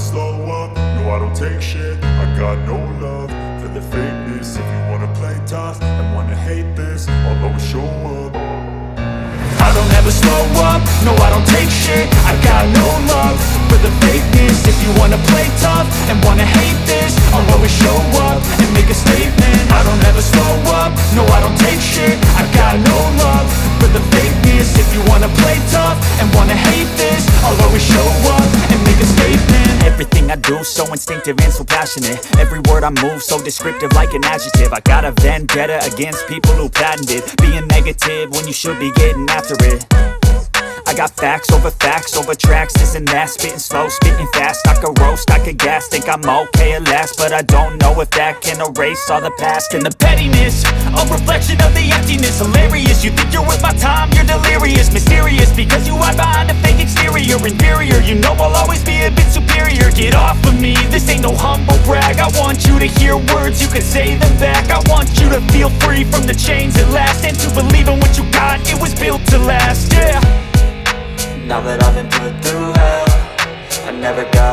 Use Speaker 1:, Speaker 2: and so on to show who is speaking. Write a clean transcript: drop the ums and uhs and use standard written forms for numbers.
Speaker 1: slow up, no I don't take shit. I got no love for the fakeness. If you wanna play tough and wanna hate this, I'll always show up. I don't ever slow up, no I don't take shit. I got no love for the fakeness. If you wanna play tough and wanna hate this, I'll always show up and make a statement. I don't ever slow up, no I don't take shit. I got no love for the fakeness. If you wanna play tough and wanna hate this, I'll always show up and make a statement.
Speaker 2: Everything I do so instinctive and so passionate. Every word I move so descriptive like an adjective. I got a vendetta against people who patented being negative when you should be getting after it. I got facts over tracks, this and that. Spitting slow, spitting fast, I could roast, I could gas. Think I'm okay at last, but I don't know if that can erase all the past. And the pettiness, a reflection of the emptiness. Hilarious, you think you're worth my time, you're delirious. Mysterious, because you hide behind a fake exterior. Inferior, you know I'll always be a bit superior. Get off of me, this ain't no humble brag. I want you to hear words, you can say them back. I want you to feel free from the chains at last, and to believe in what you got, it was built to last, yeah.
Speaker 3: Now that I've been put through hell, I never got